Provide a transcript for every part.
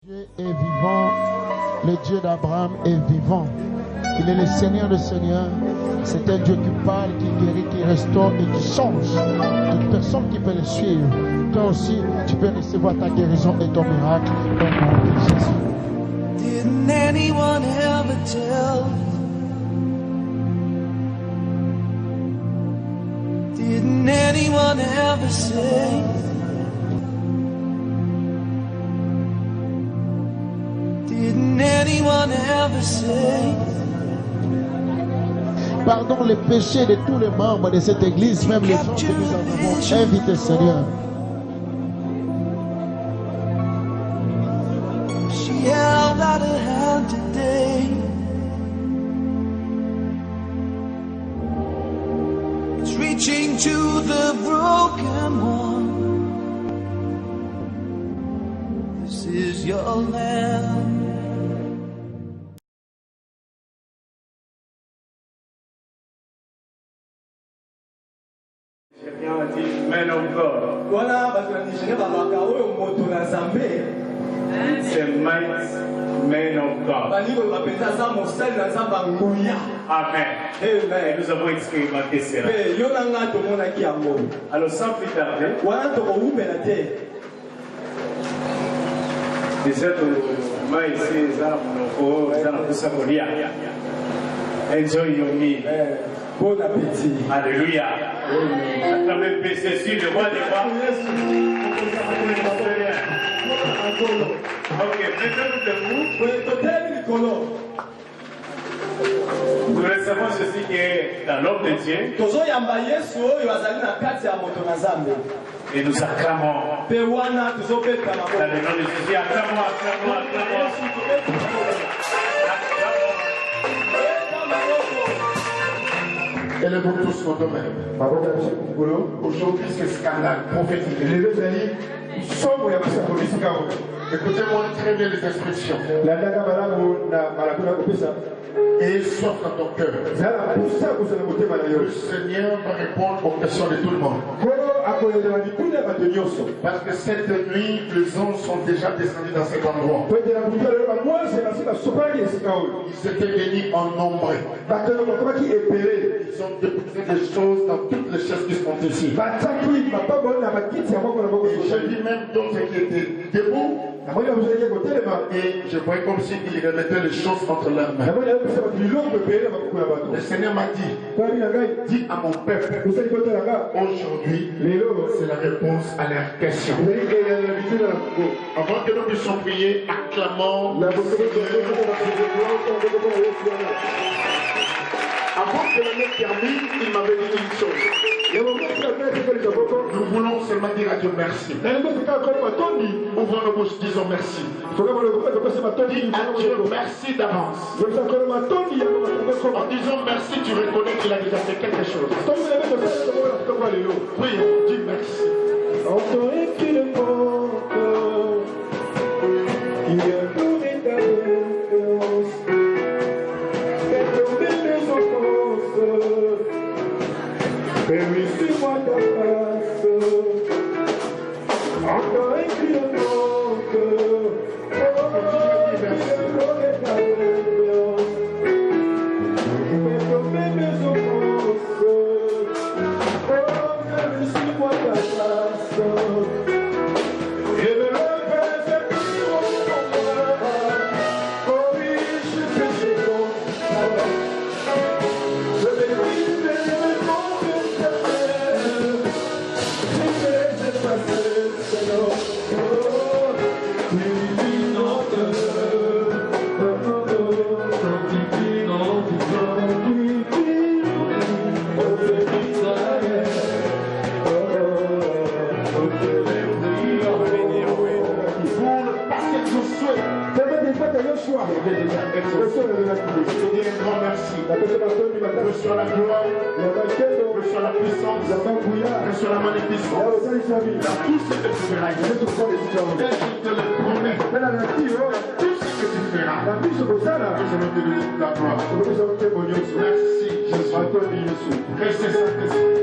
Dieu est vivant, le Dieu d'Abraham est vivant. Il est le Seigneur des Seigneurs. C'est un Dieu qui parle, qui guérit, qui restaure et qui change. Toute personne qui peut le suivre. Toi aussi, tu peux recevoir ta guérison et ton miracle au nom de Jésus. Didn't anyone ever tell? Didn't anyone ever say? Didn't anyone ever say? Pardonne les péchés de tous les membres de cette église, même les gens que nous avons invités, Seigneur. She held out her hand today. It's reaching to the broken one. This is your land. Man of God. It's a mighty man of God. Amen. Et nous avons expérimenté cela. Alors sans plus tarder, les êtres enjoy your meal. Bon appétit. Alléluia. Acclamez péché sur le roi des rois. Ok, mettez-vous debout. Nous recevons ceci qui est dans l'homme de Dieu. Et nous acclamons. Dans le nom de Jésus, acclamons, acclamons, acclamons. Élevons tous nos domaines. Aujourd'hui, c'est scandale prophétique. Écoutez-moi très bien les instructions. Et sorte dans ton cœur. Le Seigneur va répondre aux questions de tout le monde. Parce que cette nuit, les anges sont déjà descendus dans cet endroit. Ils étaient venus en nombre. Ils ont déposé des choses dans toutes les chaises qui sont ici. Et j'ai vu même d'autres qui étaient debout. Et je voyais comme s'ils remettaient les choses entre leurs mains. Le Seigneur m'a dit, dis à mon peuple, aujourd'hui, c'est la réponse à leurs questions. Avant que nous puissions prier, acclamons la Avant que l'année termine, il m'avait dit une chose. Nous voulons seulement dire à Dieu merci. Ouvrons nos bouches, disons merci. Dis à Dieu merci d'avance. En disant merci, tu reconnais qu'il a déjà fait quelque chose. Oui, dis merci. Permets-moi ta face, encore un cri de manque, permets mes offenses, permets-moi ta face, et de le faire c'est plus haut pour moi, corrige péché contre toi. Reçois la gloire, reçois la puissance, reçois la magnificence. Tout ce que tu feras, je te le promets. Tout ce que tu feras, je vais te donner la gloire. Merci Jésus. Jésus. Précieux Saint-Esprit.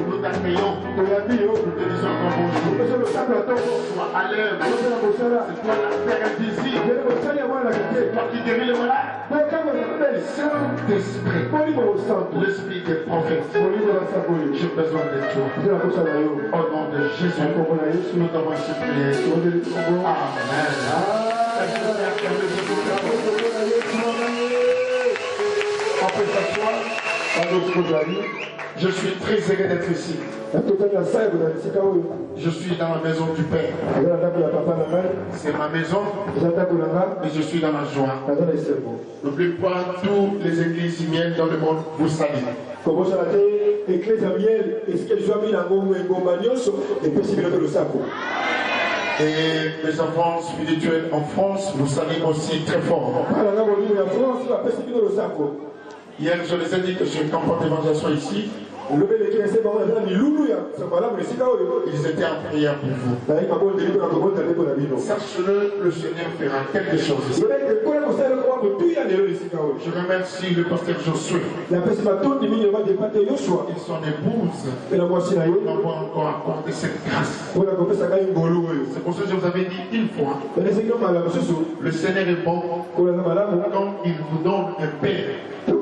Nous t'accueillons. Nous te disons ton bonjour. Sois à l'œuvre. C'est toi la terre invisible. C'est toi qui guéris les malades. Saint-Esprit. L'esprit des prophètes. J'ai besoin de toi. Au nom de Jésus. Nous t'avons supplié. Amen. On peut s'asseoir. Je suis très heureux d'être ici. Je suis dans la maison du Père. C'est ma maison. Et je suis dans la joie. N'oubliez pas, toutes les églises imiennes dans le monde vous saluent. Et les enfants spirituels en France vous saluent aussi très fort. Hier, je les ai dit que sur une campagne d'évangélisation ici, ils étaient en prière pour vous. Sache-le, le Seigneur fera quelque chose ici. Je remercie le pasteur Josué et son épouse d'avoir encore accordé cette grâce. C'est pour ça que je vous avais dit une fois, le Seigneur est bon quand il vous donne un père. Il veut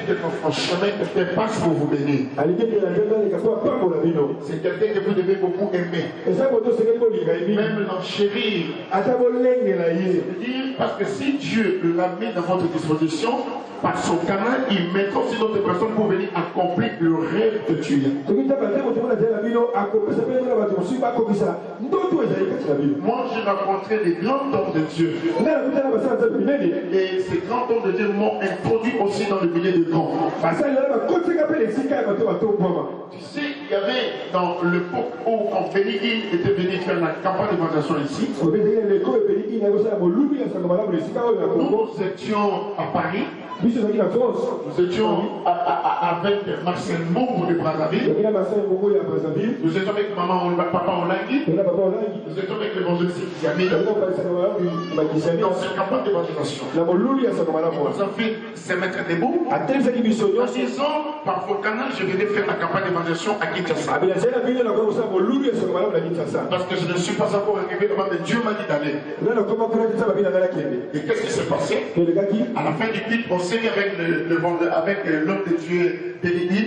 que notre chemin dépasse pour vous bénir. C'est quelqu'un que vous devez beaucoup aimer. Même l'enchérir. Parce que si Dieu l'a mis dans votre disposition, par son canal, il mettra aussi d'autres personnes pour venir accomplir le rêve que tu as. Moi, j'ai rencontré des grands hommes de Dieu. Et ces grands hommes de Dieu m'ont introduit aussi dans le milieu des grands. Tu sais, il y avait dans l'époque où quand Béni était venu faire la campagne d'évangélisation ici, nous étions à Paris. Nous étions avec Marcel Mbongo de Brazzaville. Nous étions avec Papa Olangui. Nous étions avec l'évangéliste Yamil. Dans cette campagne d'évangélisation, nous avons fait se mettre debout. En disant, par vos canaux, je venais faire la campagne d'évangélisation à Kinshasa. Parce que je ne suis pas encore arrivé devant, mais Dieu m'a dit d'aller. Et qu'est-ce qui s'est passé? À la fin du clip, on s'est mis avec l'homme de Dieu Béni.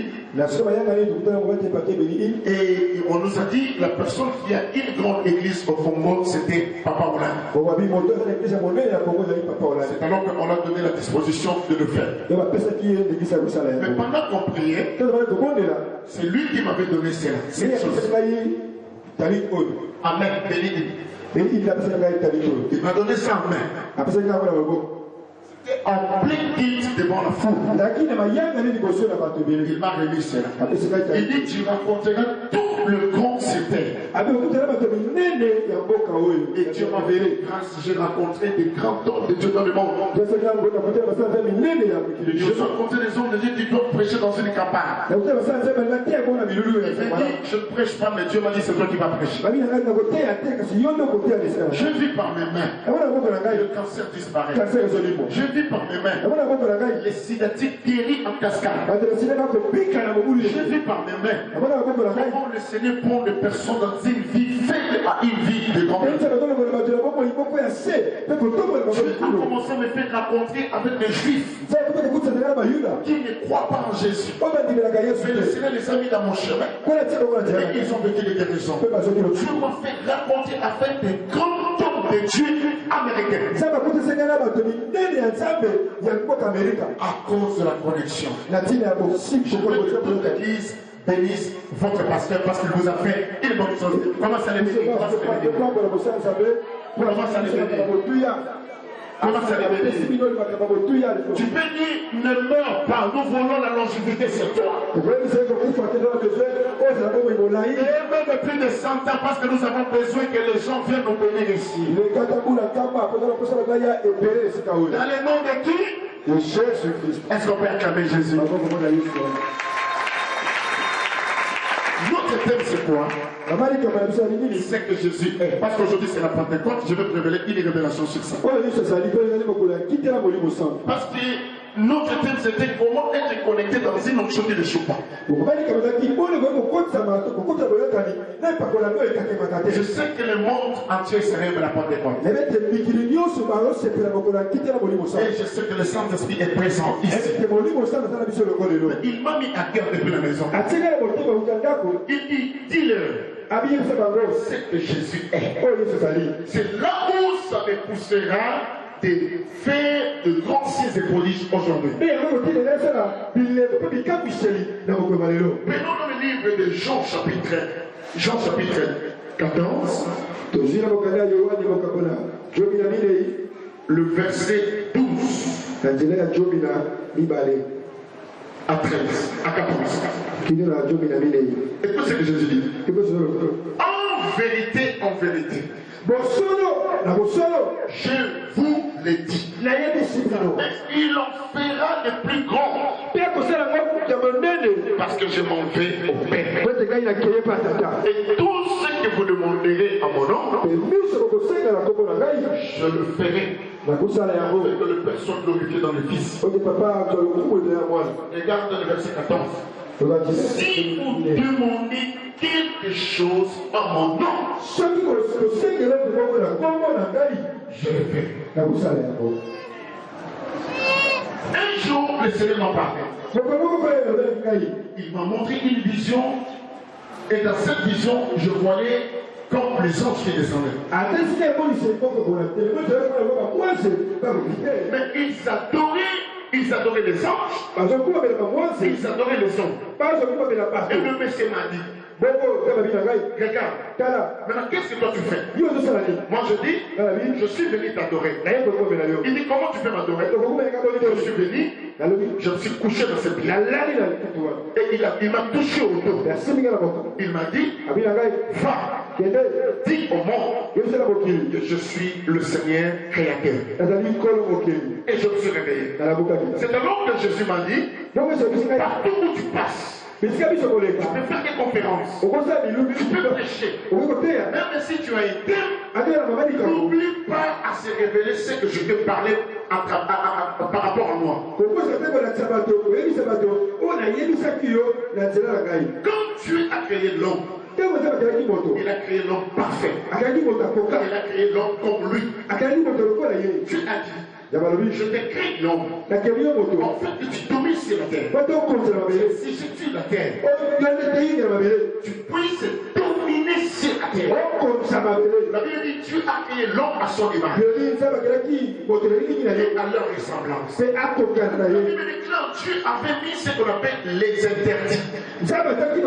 Et on nous a dit la personne qui a une grande église au Congo, c'était Papa Olangui. C'est alors qu'on a donné la disposition de le faire. Mais pendant qu'on priait, c'est lui qui m'avait donné cette chose. Amen. Il m'a donné ça en main. En plein guide devant la foule. Il m'a remis cela. Il dit tu rencontreras tout le grand secteur. Et Dieu m'a donné grâce, j'ai rencontré des grands hommes de Dieu dans le monde. Je rencontré des hommes de Dieu qui doivent prêcher dans une campagne. Il m'a dit je ne prêche pas, mais Dieu m'a dit c'est toi qui vas prêcher. Je vis par mes mains. Le cancer disparaît. Je vis par mes mains. Les sidatiques guéris en cascade. Je vis par mes mains. Comment le Seigneur prend les personnes dans une vie faible à une vie de grand. Je a commencé à me faire rencontrer avec des juifs qui ne croient pas en Jésus. Mais le Seigneur les a mis dans mon chemin. Et ils ont vécu des guérisons. Je me fais rencontrer avec des grands hommes de Dieu américains. À cause de la connexion. Je veux que l'Église bénisse votre pasteur parce qu'il vous a fait une bonne chose. Comment ça les bénit? Comment ça les bénit? Comment ça les bénit? Tu peux dire ne meurs pas, nous voulons la longévité sur toi. Et même plus de 100 ans parce que nous avons besoin que les gens viennent nous bénir ici. Dans le nom de qui? De Jésus-Christ. Est-ce qu'on peut acclamer Jésus? Notre thème c'est quoi? C'est que Jésus est. Parce qu'aujourd'hui c'est la Pentecôte, je vais te révéler une révélation sur ça. Parce que notre thème c'était comment être connecté dans une onction qui ne joue pas. Je sais que le monde entier célèbre la Pentecôte. Et je sais que le Saint-Esprit est présent ici. Il m'a mis à cœur depuis la maison. Il dit, dis-leur ce que Jésus est. C'est là où ça me poussera de faire de grands signes et prodiges aujourd'hui. Prenons le livre de Jean chapitre 14, le verset 12 à 13, à 14. Écoutez ce que Jésus dit. En vérité, je vous l'ai dit. Il en fera de plus grands. Parce que je m'en vais au Père. Et tout ce que vous demanderez en mon nom, je le ferai. Afin que le Père soit glorifié dans le Fils. Regarde le verset 14. Si vous demandez quelque chose en mon nom, je le fais. Un jour, le Seigneur m'en parlait. Il m'a montré une vision, et dans cette vision, je voyais comme les anges qui descendaient. Mais ils adoraient les anges, ils adoraient les hommes. Et le Messie m'a dit, regarde, maintenant qu'est-ce que toi tu fais? Moi je dis, je suis venu t'adorer. Il dit, comment tu peux m'adorer? Je suis venu, je me suis couché dans cette pierre. Et il m'a touché au dos. Il m'a dit, va, dis au monde que je suis le Seigneur créateur. Et je me suis réveillé. C'est alors que Jésus m'a dit, partout où tu passes, tu peux faire des conférences, tu peux prêcher. Même si tu as été, n'oublie pas à se révéler ce que je te parlais par rapport à moi. Quand Dieu a créé l'homme, il a créé l'homme parfait. Il a créé l'homme comme lui. Dieu a dit, je t'ai créé l'homme. En fait, tu domines sur la terre. Si je tue la terre, tu puisses dominer sur la terre. La Bible dit, Dieu a créé l'homme à son image et à leur ressemblance. La Bible déclare, Dieu avait mis ce qu'on appelle les interdits. Ça veut dire qu'il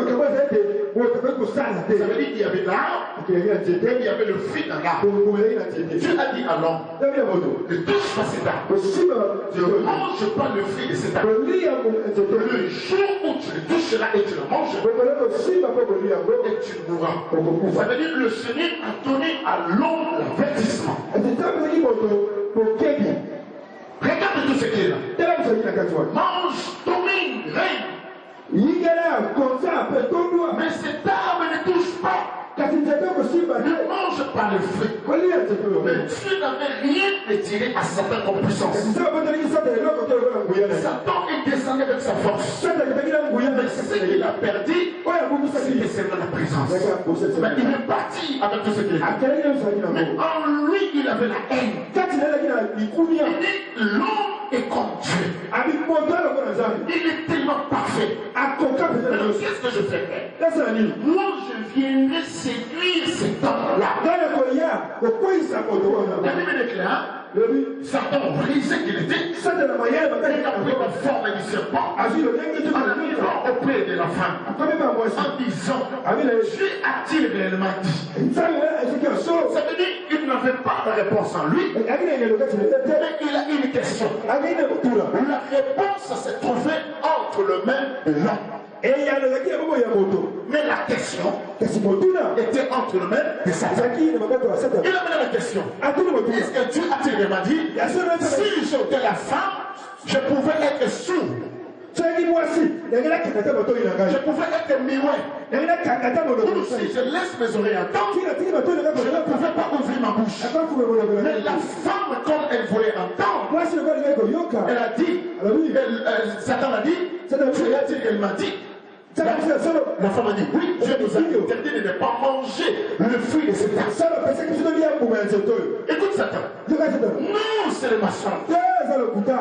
y avait l'arbre et il y avait le fruit d'un arbre. Dieu a dit à l'homme, ne touche pas cet arbre. Ne mange pas le fruit de cet arbre. Le jour où tu le toucheras et tu le manges, et tu mourras. Ça veut dire que le Seigneur a donné à l'homme l'avertissement. Regarde tout ce qui est là. Mange, domine, règne. Mais cet arbre ne touche pas. Ne mange pas le fruit. Mais Dieu n'avait rien retiré à Satan comme puissance. Satan est descendu avec sa force. Mais ce qu'il a perdu, c'était seulement la présence. Mais il est parti avec tout ce qu'il a. Mais en lui, il avait la haine. Il dit, l'homme est comme Dieu. Il est tellement parfait. Alors qu'est-ce que je fais? Moi, je viendrai séduire cet homme-là. La Bible déclare, Satan brisé qu'il était, il a pris la forme du serpent, en arrivant auprès de la femme, en disant, Dieu a-t-il réellement dit? Ça veut dire qu'il n'avait pas de réponse en lui, mais il a une question. La réponse s'est trouvée entre les mains de l'homme. Mais la question était entre les mains de Satan. Il a mené la question. Est-ce que Dieu a-t-il vraiment dit, si j'étais la femme, je pouvais être sourd? Je pouvais être muet. Ou si je laisse mes oreilles entendre, je ne pouvais pas ouvrir ma bouche. Mais la femme, comme elle voulait entendre, elle a dit, Satan a dit, elle m'a dit, la femme a dit, oui, Dieu nous a interdit de ne pas manger le fruit de cet arbre. Écoute Satan. Non, c'est le machin.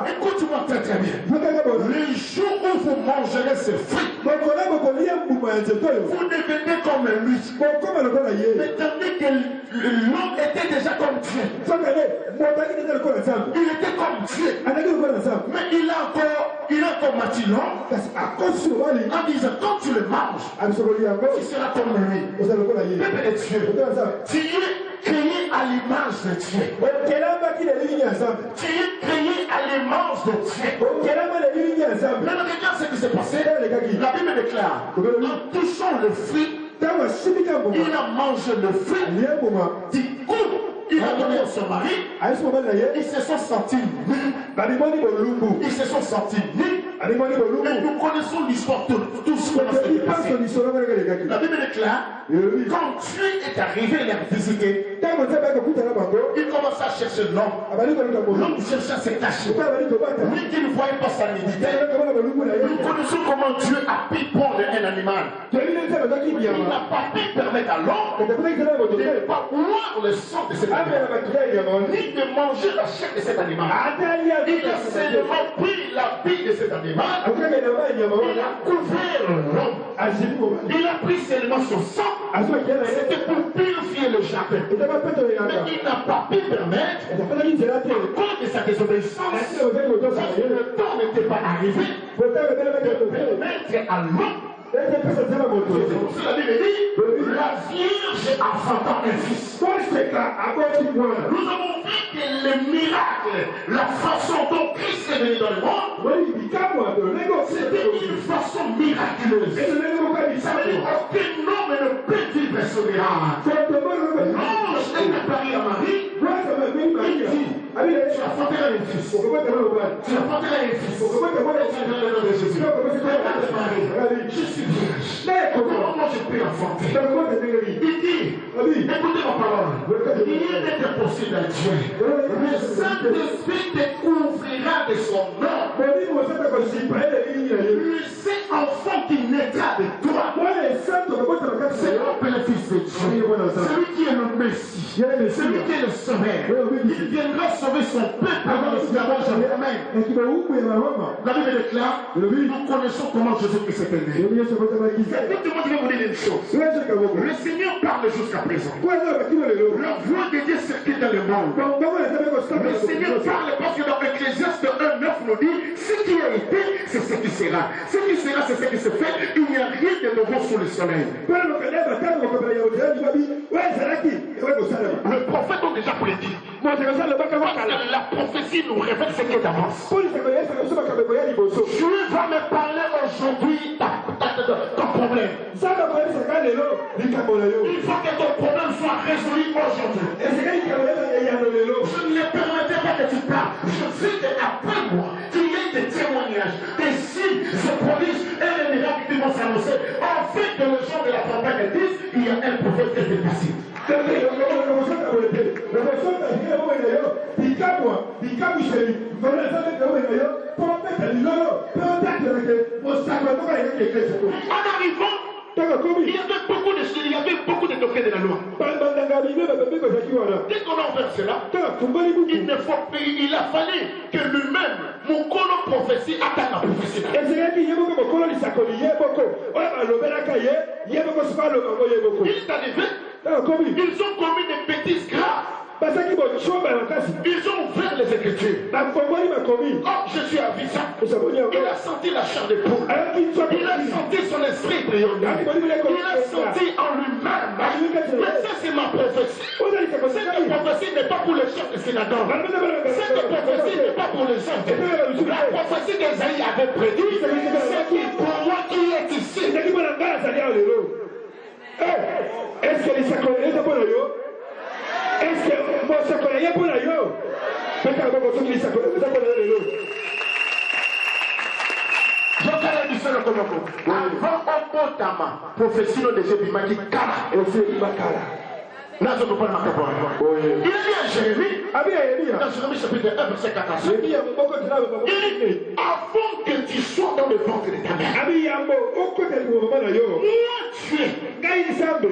Écoute-moi très très bien. Le jour où vous mangerez ce fruit, vous devenez comme lui. Mais tandis que l'homme était déjà comme Dieu. Il était comme Dieu. Mais il a encore menti l'homme en disant quand tu le manges, tu seras comme lui. Peuple de Dieu, tu es créé à l'image de Dieu. Tu es créé à l'image de Dieu. Maintenant, regarde ce qui s'est passé. La Bible déclare, en touchant le fruit, il a mangé le fruit. Du coup, il a donné à son mari. Ils se sont sentis nus. Ils se sont sentis nus. Mais nous connaissons l'histoire de tout ce qu'on a fait. La Bible déclare, quand Dieu est arrivé, il a visité. Il commença à chercher l'homme. L'homme cherchait à se cacher. Lui qui ne voyait pas sa nudité. Nous connaissons comment Dieu a pu prendre un animal. Il n'a pas pu permettre à l'homme de ne pas boire le sang de cet animal, ni de manger la chair de cet animal. Il a seulement pris la vie de cet animal. Il a couvert l'homme. Il a pris seulement son sang. C'était pour purifier le jardin. Mais il n'a pas pu permettre, à cause de sa désobéissance, parce que le temps n'était pas arrivé, de permettre à l'homme. La Bible dit, la Vierge enfantant un fils. Nous avons vu que le miracle, la façon dont Christ est venu dans le monde, c'était une façon miraculeuse. Ça veut dire qu'aucun homme ne peut vivre ce miracle. L'ange est apparu à Marie, il dit, tu enfanteras un fils. Tu enfanteras un fils. Je suis vierge. Comment moi je peux enfanter? Il dit, écoutez ma parole, rien n'est impossible à Dieu. Le Saint-Esprit te couvrira de son nom. Le Saint-Enfant qui naîtra de toi, c'est le Fils de Dieu. Celui qui est le Messie, celui qui est le Sauveur. Il viendra sauver son peuple dans l'esclavage romain. La Bible déclare, nous connaissons comment Jésus-Christ est né. Écoutez-moi, je vais vous dire une chose. Le Seigneur parle jusqu'à présent. La voix de Dieu circule dans le monde. Le Seigneur parle parce que dans Ecclésiaste 1:9 nous dit, ce qui a été, c'est ce qui sera. Ce qui sera, c'est ce qui se fait. Il n'y a rien de nouveau sous le soleil. Le prophète a déjà prédit. Parce que la prophétie nous révèle ce qui est d'avance. Dieu va me parler aujourd'hui ton problème. Il faut que ton problème soit résolu aujourd'hui. Je ne le permettrai pas que tu parles. Je veux qu'après moi, qu'il y ait des témoignages, des signes se produisent et les miracles qui vont s'annoncer. Afin que le jour de la tempête dise, il y a un prophète qui est dépassé. En arrivant, il y avait beaucoup de doctrines de la loi. Dès qu'on a ouvert cela, il a fallu que lui-même, mon colon prophétie, attaque la prophétie. Il est arrivé, ils ont commis des bêtises graves. Ils ont ouvert les Écritures. Oh, je suis à Visa. Il a senti la chair de poule. Il a senti son esprit triompher. Il a senti en lui-même. Mais ça, c'est ma prophétie. Cette prophétie n'est pas pour les chefs de synagogue. Cette prophétie n'est pas pour les gens. La prophétie d'Esaïe avait prédit c'est qui pour moi qui est ici. Est-ce que les sacrifices sont pour nous? Est-ce que vous savez pour la yo? Je Obotama, prophétie de Jébimaki Kala. Là, je ne peux pas il dit à Jérémie, dans Jérémie chapitre 1, verset 14, il dit, avant que tu sois dans le ventre de ta mère,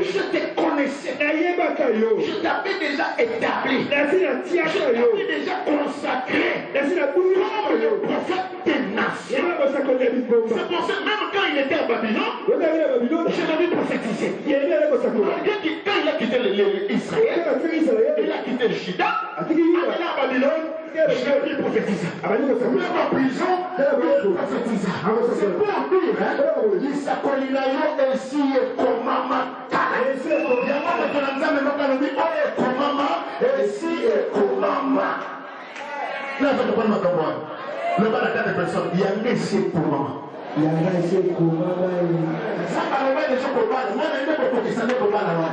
je te connaissais, je t'avais déjà établi, je t'avais déjà consacré comme le prophète des nations. C'est pour ça que même quand il était à Babylone, je l'avais prophétisé. Quand il a quitté Israël, il a quitté Juda, il est allé à Babylone, je l'ai prophétisé. Même en prison, il a prophétisé. C'est pour dire, il s'appelle ainsi et Komama. Là, je ne peux pas comprendre. Le bas de la tête de personne, il y a un essai pour maman. Il y a un essai pour maman. Ça va le mettre sur le bas. Moi, je ne peux pas que ça ne peut pas l'avoir.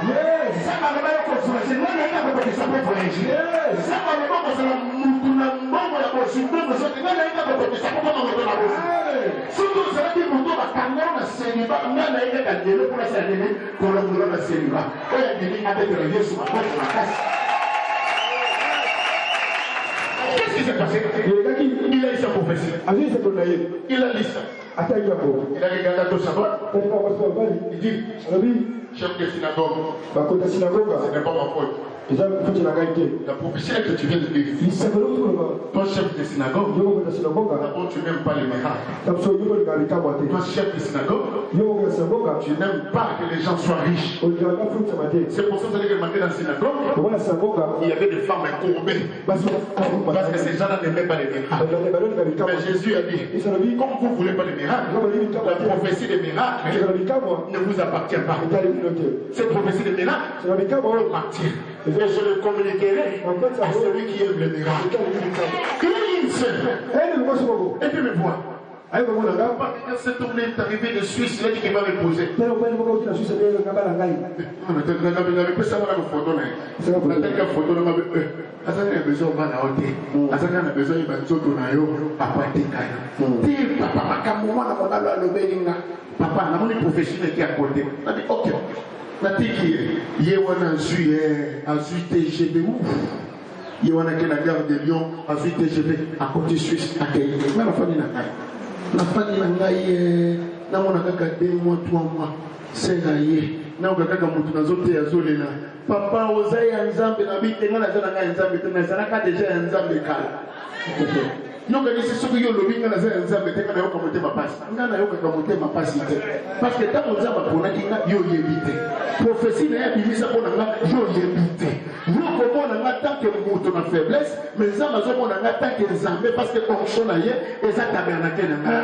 Ça va le mettre pour ça. Moi, je ne peux pas que ça peut voyager. Ça va le mettre pour ça. Nous n'avons pas de possible. Moi, je ne peux pas que ça peut voyager. Surtout, ça veut dire que nous avons un célibat. Nous avons un célibat pour la célibat. Pour le boulot de célibat. Quand il y a des lignes avec le vieux sur ma porte, sur la casse. Qu'est-ce qui s'est passé? Il a eu sa prophétie. Il a lu ça. Il a regardé tout ça. Il dit, chef de synagogue, ce n'est pas ma faute. La prophétie que tu viens de dire, toi chef de synagogue, d'abord tu n'aimes pas les miracles. Toi chef de synagogue, tu n'aimes pas que les gens soient riches. C'est pour ça que le matin dans la synagogue, il y avait des femmes courbées. Parce que ces gens-là n'aimaient pas les miracles. Mais Jésus a dit, comme vous ne voulez pas les miracles, la prophétie des miracles ne vous appartient pas. Cette prophétie des miracles appartient. Et je le communiquerai à celui qui aime les miracles. Il seul. Et puis me voir. Cet homme est arrivé de Suisse, il a dit qu'il va me poser. Papa, on a une professionnelle qui est à côté. On a dit, ok. Natiki, Yewana Azu TGB, Yewana qui est la gare de Lyon, Azu TGB, à côté Suisse, à Kéy. Mais la famille n'a pas. La famille n'a pas 2 mois, 3 mois. C'est là, n'a pas de papa, Osaï, un zambe, n'a pas de zambe, n'a pas déjà un zambe calme. Non, mais c'est ce que yo lobi nga naza nza meteka na yo kamote mapasi. Nga na yo kamote mapasi te. Parce que tant on zamba pona kinga yo yebite. Prophétie na ya bilisa pona nga yo yebite. Yo komona nga tant que moto na faiblesse, mais zamba zo mona nga tant que nzambe parce que fonction na ye eza tabernacle na nga.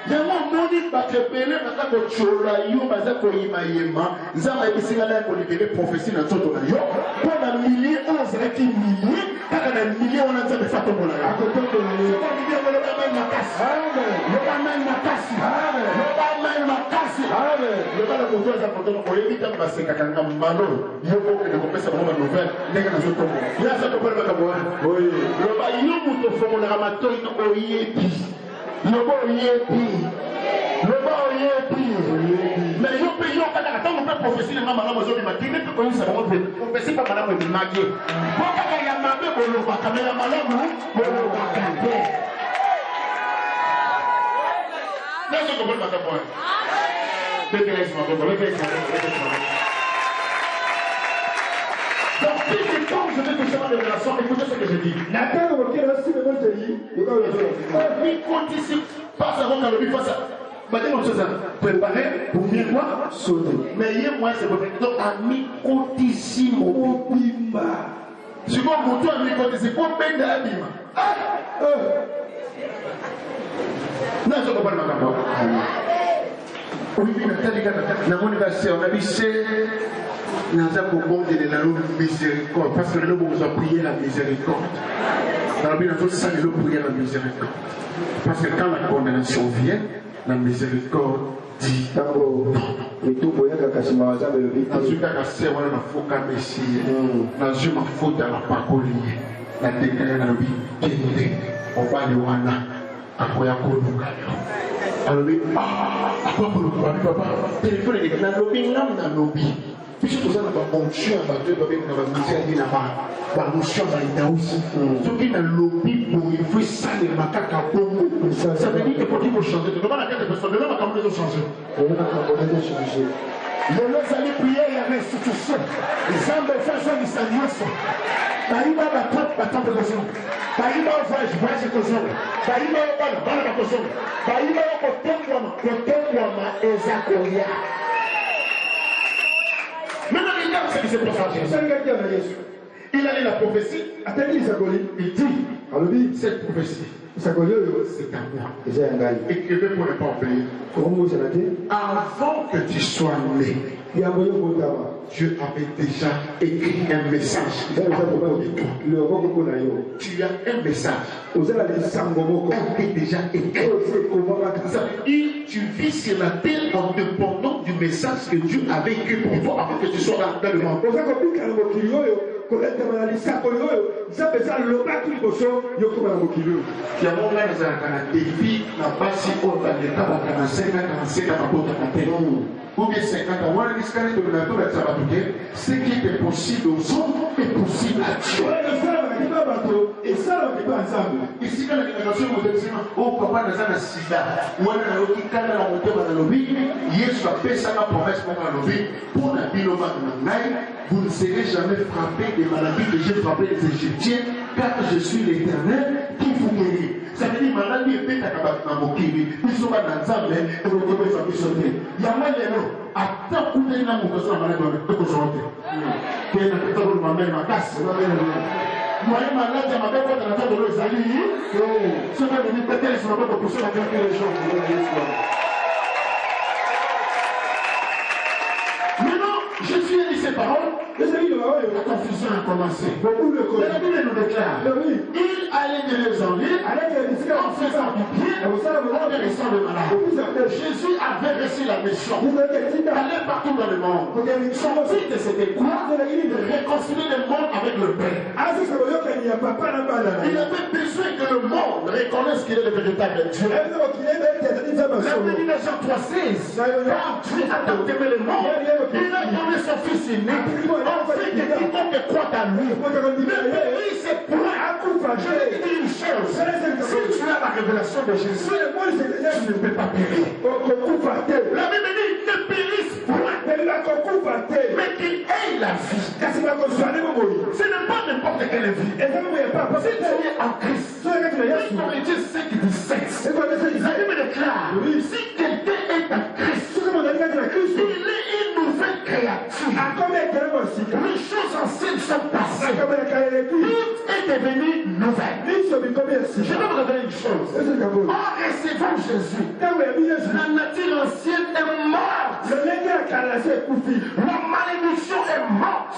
Yango moni ba kepele na ka ko chola yo baza ko yimayema. Zamba ebisinga na ko libérer prophétie na toto na yo. Pona milliers 11 qui milliers, kaka na milliers on a nzambe fato mona ya. Là, je comprends pas ta point. Donc, dès que quand je vais toucher ma révélation, écoutez ce que je dis. Passe avant qu'elle le fasse. Préparer pour bien quoi sauter. Mais hier, moi, c'est votre. Donc, ami cotissimo. Si vous montez à mi-cotissimo, pour peine de l'abîme. Non, je ne comprends pas. Oui, on a dit c'est miséricorde parce que nous avons prié la miséricorde. Dans la Bible, ça nous prier la miséricorde. Parce que quand la condamnation vient, la miséricorde dit on va Alors, à quoi pour le papa? Téléphone est dans le lobby, là, dans le lobby. Puis je pose un fonction à deux babes dans la mission qui n'a pas. La notion là aussi. Ce qui est dans le lobby pour il faut ça les macaques à Congo. Ça veut dire que pour qu'il faut changer. Tu ne peux pas la quête de personne. Demain, la campagne de changer. Les allez prier, il y a restitution. Les hommes de façon de s'alliance. Taïba la trappe, la trappe de son. Taïba au voyage de son. Taïba au bal de son. Taïba au Kotemwama et Zakoria. Maintenant, regarde ce qui s'est passé. Il a lu la prophétie. Il dit cette prophétie. C'est à moi. Écrivez pour ne pas oublier. Avant que tu sois né, Dieu avait déjà écrit un message à propos de toi. Tu as un message. Il est déjà écrit. Ça veut dire tu vis sur la terre en dépendant du message que Dieu avait écrit pour toi avant que tu sois dans le monde. Ou bien 50 ans, ce qui était possible aux hommes est possible à Dieu. Ici, quand la génération vous dit, oh papa, nous avons un sida, ou un autre qui a la montée dans le lobby, Yesu a fait ça la promesse pour le lobby, pour la biloba de vous ne serez jamais frappé des maladies que j'ai frappé les Égyptiens, car je suis l'Éternel qui vous guérit. Ça veut dire maladie est faite à Mokiri, ils sont dans l'ensemble, et vous devez faire du sauter. Il y a un lélo, à tant que vous avez une personne malade, vous devez sauter. Qui est un peu de ma mère, ma casse, moi, je suis malade, je m'appelle pas dans la table de l'eau, ce qui est venu péter, je ne peux pas pousser la gueule des gens. Maintenant, Jésus a dit ces paroles. La confusion a commencé. La Bible nous déclare. Il allait de les enlever en faisant du bien, en guérissant le malade. Jésus avait reçu la mission d'aller partout dans le monde. Son but c'était quoi? De réconcilier le monde avec le Père. Il avait besoin que le monde reconnaisse qu'il est le véritable Dieu. La Bible de Jean 3,16. Quand Dieu a tant aimé le monde, il a donné son fils unique. En fait, que quiconque croit à lui, ne périsse point. Je vais te dire une chose. Si tu as la révélation de Jésus, tu ne peux pas périr. La Bible dit ne périsse point, mais qu'il ait la vie. Ce n'est pas n'importe quelle vie. Si tu es en Christ, Corinthiens 5,17, la Bible déclare si quelqu'un est en Christ, il est une nouvelle créature. Les choses anciennes sont passées. Tout est devenu nouvelle. Je vais vous révéler une chose. En recevant Jésus, la nature ancienne est morte. La malédiction est morte.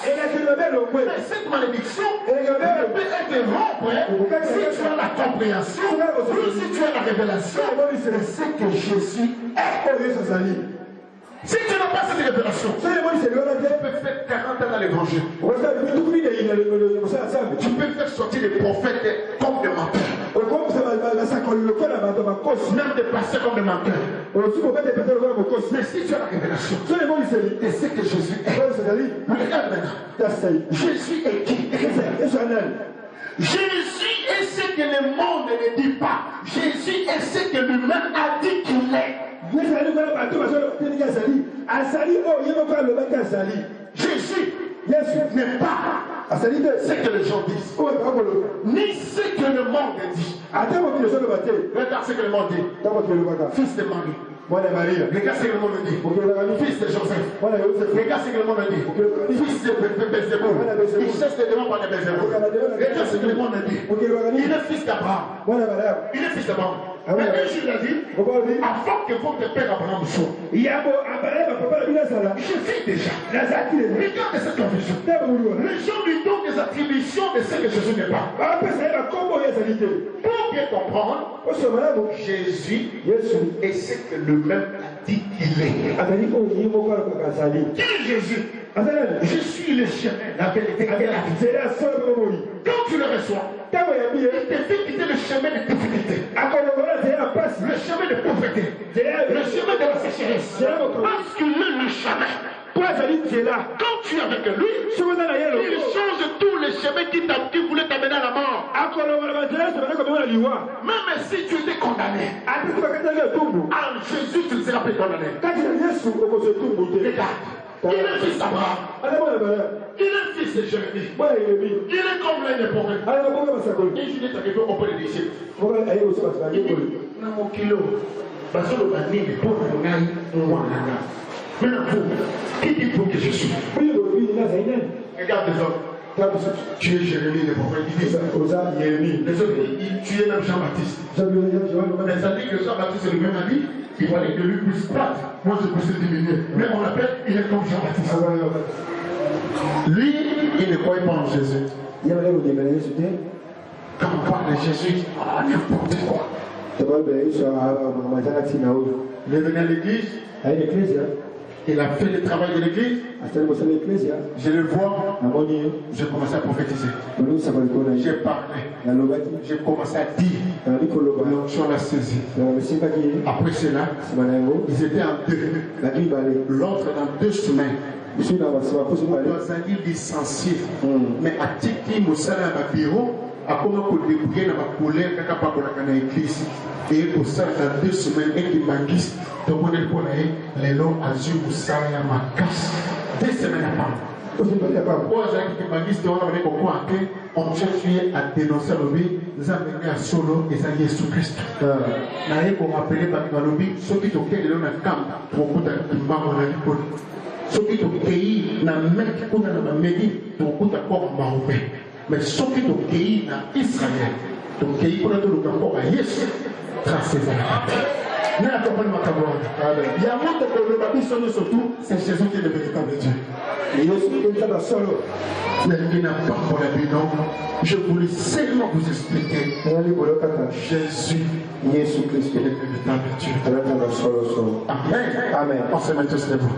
Mais cette malédiction ne peut être rompue si tu as la compréhension, si tu as la révélation de ce que Jésus est. Si tu n'as pas cette révélation, tu peux faire 40 ans dans l'évangile. Tu peux faire sortir des prophètes comme des menteurs. Même des pasteurs comme des menteurs. Mais si tu as la révélation, et c'est que Jésus est. Regarde maintenant. Jésus est qui? Jésus est ce que le monde ne dit pas. Jésus est ce que lui-même a dit qu'il est. Jésus n'est pas ce que les gens disent, ni ce que le monde dit. Regarde ce que le monde dit. Fils de Marie. Regarde ce que le monde dit. Fils de Joseph. Regarde ce que le monde dit. Fils de Bézéboul. Il cherche des démons par les Bézéboul. Regarde ce que le monde dit. Il est fils d'Abraham. Il est fils d'Abraham. Mais Jésus a dit, avant que votre père Abraham soit, je vis déjà. Regarde cette confusion. Les gens lui donnent des attributions de ce que Jésus n'est pas. Pour bien comprendre, Jésus est ce que lui-même a dit qu'il est. Qui est Jésus? Je suis le chemin, la vérité et la vie. Quand tu le reçois, il te fait quitter le chemin de difficulté, le chemin de pauvreté, terre, le chemin de la sécheresse. Parce qu'il est le chemin. Quand tu es avec lui, il change tous les chemins qui voulaient t'amener à la mort. Même si tu étais condamné, Jésus, tu ne seras plus condamné. Regarde. Il est fils d'Abraham. Il est fils de Jérémie. Il est comme l'un des pauvres. Et je dis arrivé auprès des disciples. Il dit, non, kilo. Parce que le bandit est pauvre. Maintenant, vous, qui dites-vous que je suis? Regarde les hommes. Tu es Jérémie, les pauvres. Il dit ça. Les autres, tu es même Jean-Baptiste. Mais ça dit que Jean-Baptiste est le même ami. Il fallait que lui puisse battre. Moi, je puisse diminuer. Mais on l'appelle, il est comme Jean-Baptiste. Lui, il ne croyait pas en Jésus. Quand on parle de Jésus, n'importe quoi. Il est venu à l'église. Il a fait le travail de l'église. Je le vois. J'ai commencé à prophétiser. J'ai parlé. J'ai commencé à dire. L'onction l'a saisi. Après cela, ils étaient en deux. L'autre dans 2 semaines. Nous avons licencié. Mais à Tiki, Moussala, ma bureau, a commencé à débrouiller dans ma colère quand on a dans l'église. Et pour ça, dans 2 semaines, et qui m'a dit, donc on est pour les lots à Dieu, Moussala, ma casse. 2 semaines avant. On cherchait à dénoncer le but, nous avons mené à solo et à Jésus-Christ. Nous avons rappelé par le lobby, ceux qui ont fait le camp pour que tu m'aies ceux qui ont cueilli dans le mec qui ont médit pour que tu aies mais ceux qui ont cueilli dans Israël, ont cueilli pour le camp à Jésus, tracé vers la il y a un monde que le bâti sonne surtout, c'est Jésus qui est le véritable Dieu. Mais il n'a pas pour la vie, non. Je voulais seulement vous expliquer. Jésus, Jésus-Christ est le véritable Dieu. Amen. Amen. On se met tous debout.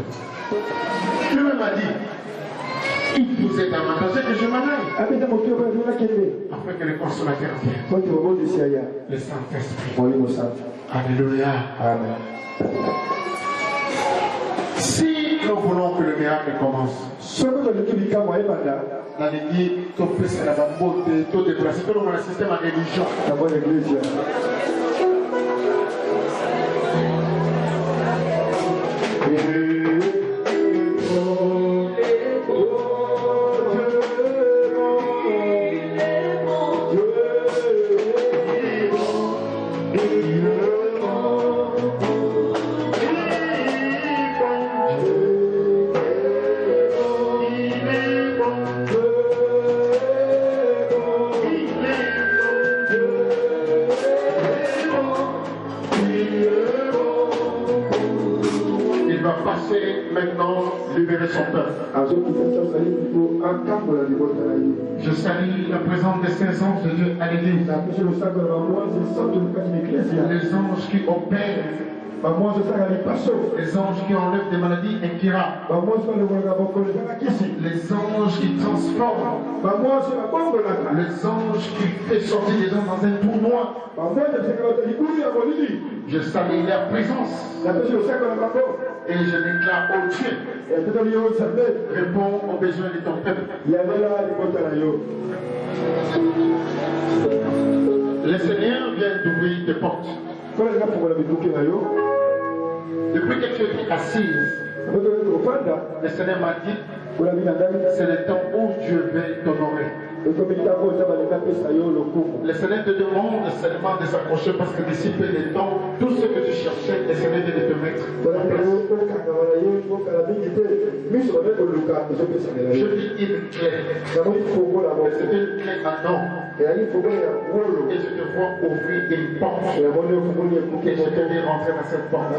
Lui-même a dit, il vous est avantageux que je m'en aille. Afin que le consolateur vienne. Le Saint-Esprit. Alléluia. Amen. Si nous voulons que le miracle commence, la Ligue, tout fait c'est la beauté, tout déplacé, tout le monde a un système à religion. D'abord l'église. Je salue la présence des saints anges de Dieu à l'église. Les anges qui opèrent, les anges qui enlèvent des maladies incurables, les anges qui transforment, les anges qui font sortir les gens dans un trou noir. Je salue leur présence. Et je déclare au Dieu, réponds aux besoins de ton peuple. Le Seigneur vient d'ouvrir des portes. Depuis que tu es assise, le Seigneur m'a dit, c'est le temps où Dieu veut t'honorer. Le Seigneur te demande seulement de s'approcher parce que d'ici peu de temps, tout ce que tu cherchais, le Seigneur vient de te mettre. Je dis une clé. C'est une clé en or. Et je te vois ouvrir une porte. Et je te vais rentrer dans cette porte.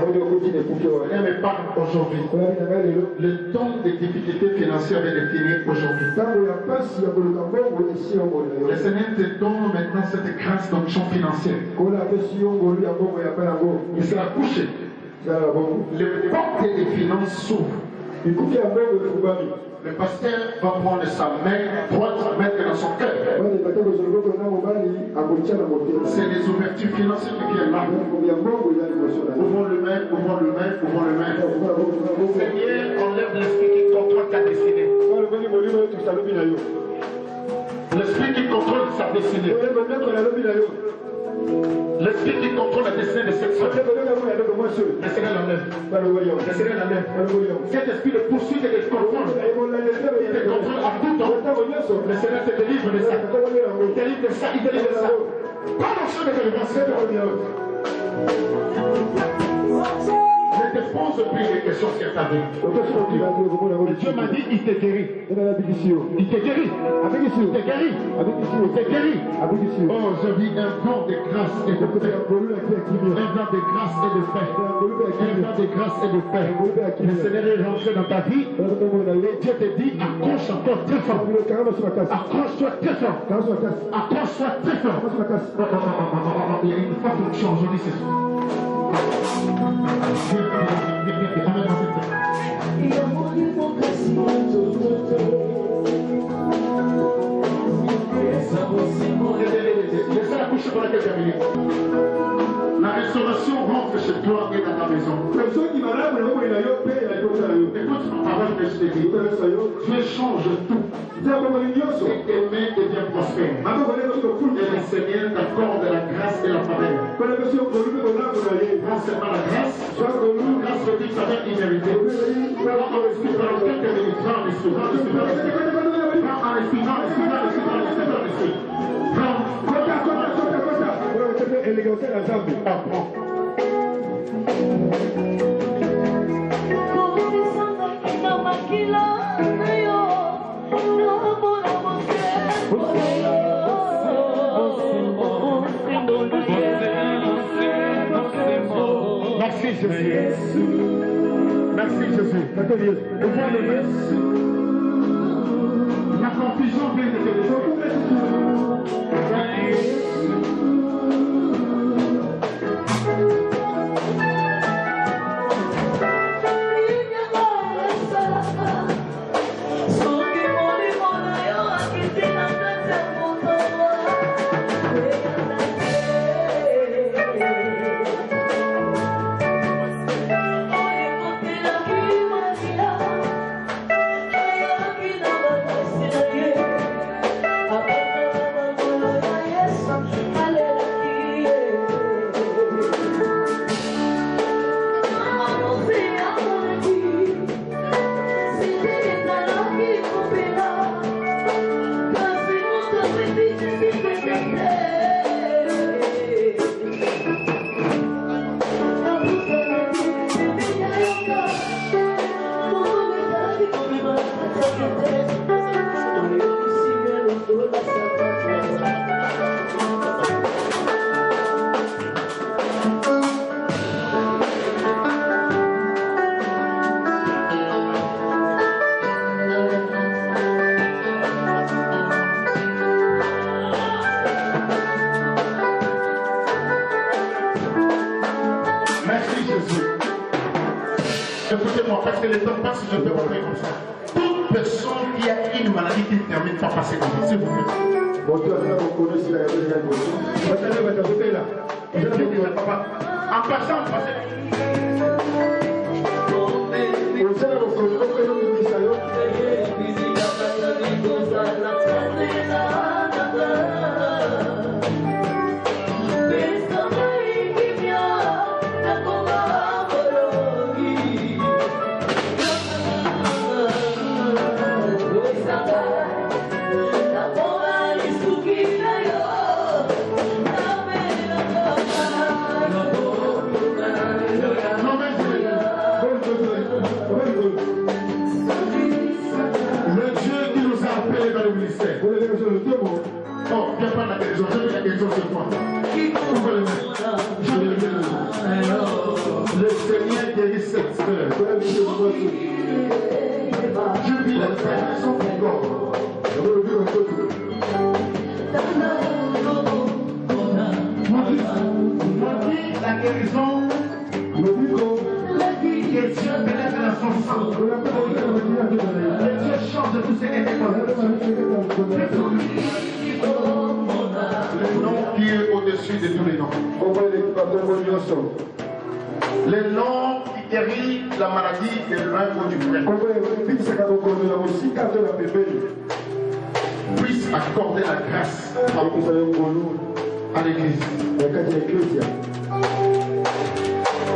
Rien me parle aujourd'hui. Le temps des difficultés financières est fini aujourd'hui. Le Seigneur te donne maintenant cette grâce d'onction financière. Il sera couché. Les portes des finances s'ouvrent. Le pasteur va prendre sa main droite, mettre dans son cœur. C'est les ouvertures financières qui viennent là. Ouvrons le main, ouvrons le main, ouvrons le main. Seigneur, enlève l'esprit qui contrôle ta destinée. L'esprit qui contrôle sa destinée. L'esprit qui contrôle la destinée de cette soeur. Le Seigneur l'enlève. Le Seigneur l'enlève. Cet esprit de poursuite et de contrôle, il te contrôle à tout temps. Le Seigneur te délivre de ça. Il délivre de ça, il délivre de ça. Pas dans ce de délivrance. Je te pose plus de questions sur ta vie. Dieu m'a dit, il te guérit. Il te guérit. Il te guérit. Il te guérit. Oh, je vis un vent de grâce et de paix. Un vent de grâce et de paix. Un vent de grâce et de paix. Le Seigneur est rentré dans ta vie. Et Dieu te dit, accroche encore très fort. Accroche-toi très fort. Accroche-toi très fort. Il y a une fois pour changer ce soir. La restauration rentre chez toi et dans ta maison. Écoute ma parole que je te dis. Dieu change tout. Et tes mains deviennent prospères. Et le Seigneur t'accorde la grâce et la faveur. Grâce c'est pas la grâce. Grâce veut dire faveur imméritée. Prends en esprit pendant quelques minutes. Prends en esprit. Prends en esprit. Prends en esprit. Prends en esprit. Prends en esprit. Prends en esprit. Prends en esprit. Merci Jésus. Merci Jésus. La confusion vient de te Écoutez-moi, parce que le temps passe, je peux rentrer comme ça. Toute personne qui a une maladie qui ne termine pas passer comme ça, s'il vous plaît. En passant, passez. Oh, viens pas la guérison, je veux la guérison sur toi. Le Seigneur guérit cette sœur. Je vis la guérison pour God. La guérison, que Dieu bénisse visage dans son sang. Que Dieu change tous ces éléments. Le nom qui est au-dessus de tous les noms. Le nom qui guérit la maladie de l'un ou du frère. Puisse accorder la grâce à l'église.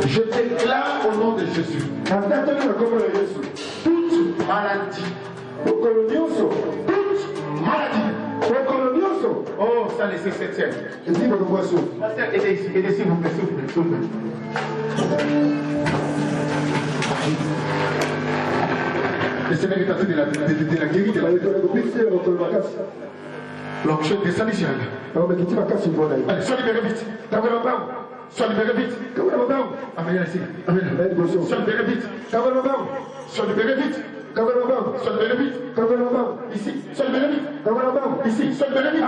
Je déclare au nom de Jésus toute maladie, oh, ça laissez septième. Aidez ici, aidez s'il vous plaît, s'il vous plaît, s'il vous plaît. Le Seigneur est en train de la guérir de la donc je descends ici. Allez, sois libéré vite. Sois libéré vite. Amen, ici. Amen. Sois libéré vite. Sois libéré vite. Sois libéré vite. Ici. Sois libéré vite. Ici. Sois libéré vite.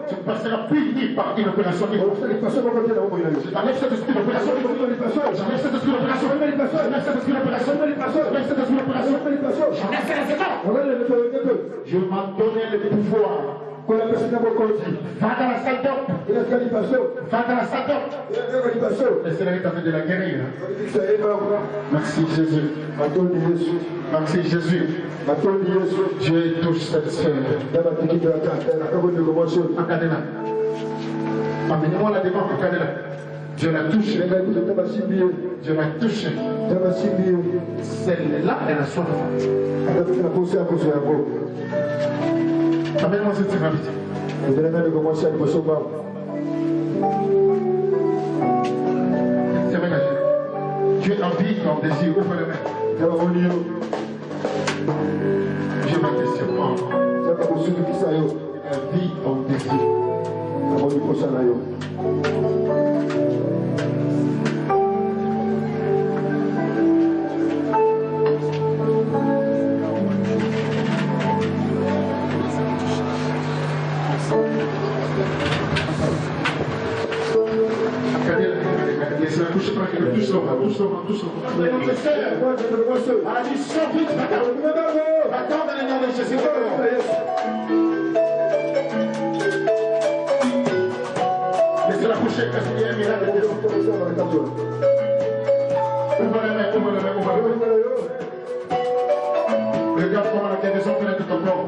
Tu passeras puni par une opération. J'enlève cet esprit d'opération. J'enlève cet esprit d'opération. J'enlève cet esprit d'opération. J'enlève cet esprit d'opération. J'enlève cet esprit d'opération. Je m'en donne le pouvoir. Va dans la salle d'or. Va dans la salle d'or. Le Seigneur est en train de la guérir. Merci Jésus. Merci Jésus. Je touche cette sœur. Encadez-la. Amenez-moi la devant, encadez-la. Je la touche. Je la touche. Celle-là, elle a soif. Amène-moi cette gravité. C'est ménagé. Tu es en vie, en désir, ouvre les mains. J'ai ma question. La vie en désir. Attends dans le nom de Jésus. Laissez-la coucher, parce qu'il y a un miracle. Ouvre les mains, ouvre les mains, ouvre les mains. Regarde comment la guérison pénètre ton corps.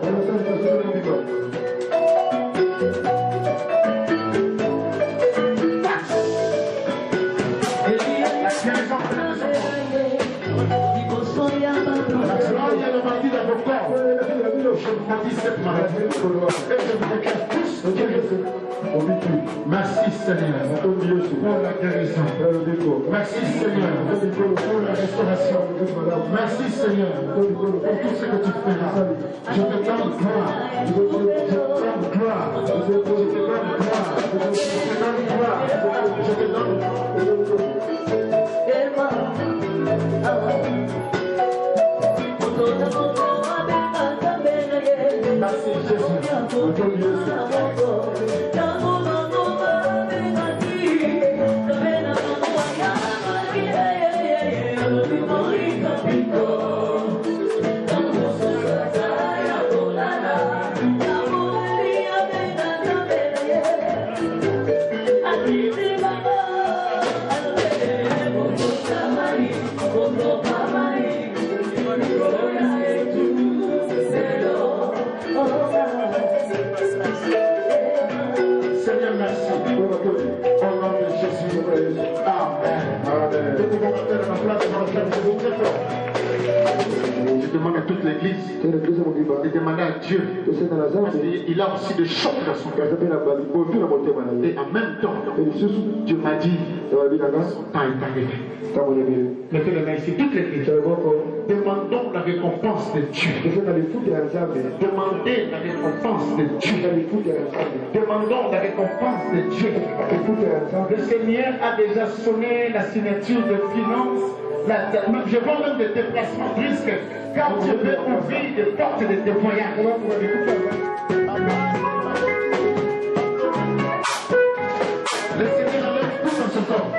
Je maudis cette maladie et je vous déclare tous merci Seigneur pour la guérison. Merci Seigneur pour la restauration. Merci Seigneur pour tout ce que tu feras. Je te donne gloire. Je te donne gloire. Je te donne gloire. Je te donne merci Jésus. Je demande à toute l'église de demander à Dieu. Il a aussi des chocs dans son cœur. Et en même temps, Dieu m'a dit son temps est arrivé. Mettez les mains ici, toute l'église. Demandons la récompense de Dieu. Demandez la récompense de Dieu. Demandons la récompense de Dieu. Le Seigneur a déjà sonné la signature de finances. Je vois même des déplacements brusques, car Dieu veut ouvrir des portes de témoignages. Le Seigneur enlève tout dans son corps.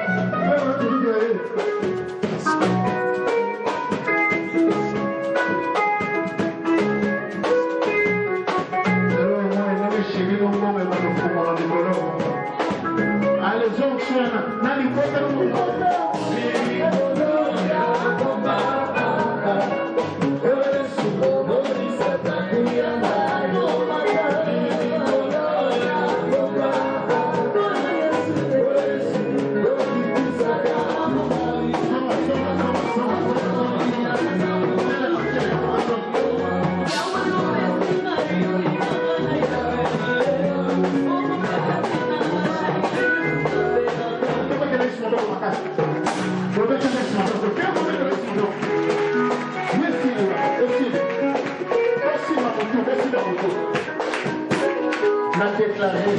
l'a déclaré.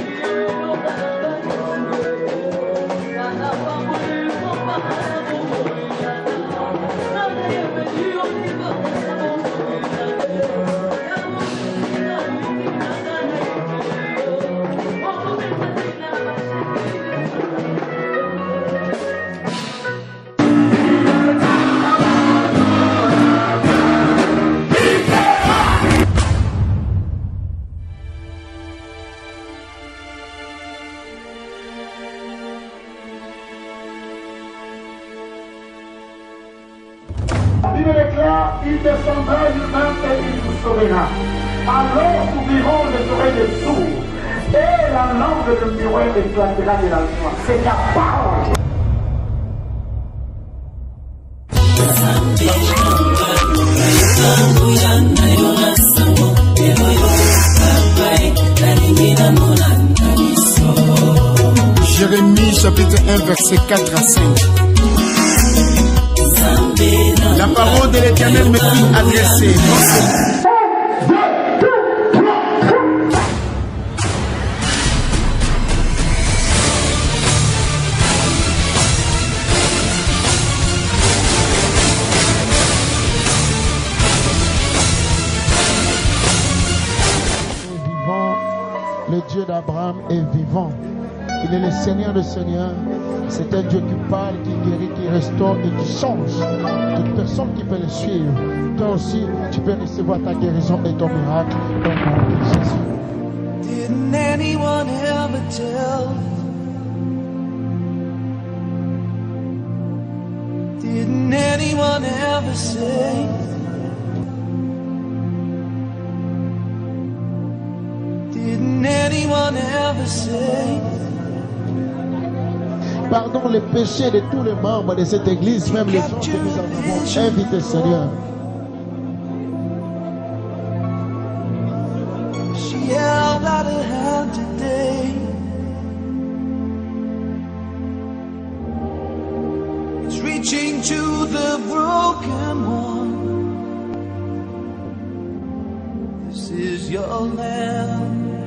Il descendra lui-même et il vous sauvera. Alors s'ouvriront les oreilles des sourds et la langue de muet éclatera de la joie. C'est la parole. Jérémie chapitre 1 verset 4 à 5. La parole de l'Éternel me fut adressée. Le Dieu d'Abraham est vivant. Il est le Seigneur des Seigneurs. C'est un Dieu qui parle, qui guérit, qui restaure et qui change. Toute personne qui peut le suivre. Toi aussi, tu peux recevoir ta guérison et ton miracle au nom de Jésus. Didn't anyone ever tell? Didn't anyone ever say? Didn't anyone ever say? Pardonne les péchés de tous les membres de cette église, même les gens que nous avons invités, Seigneur. She held out her hand today. It's reaching to the broken one. This is your land.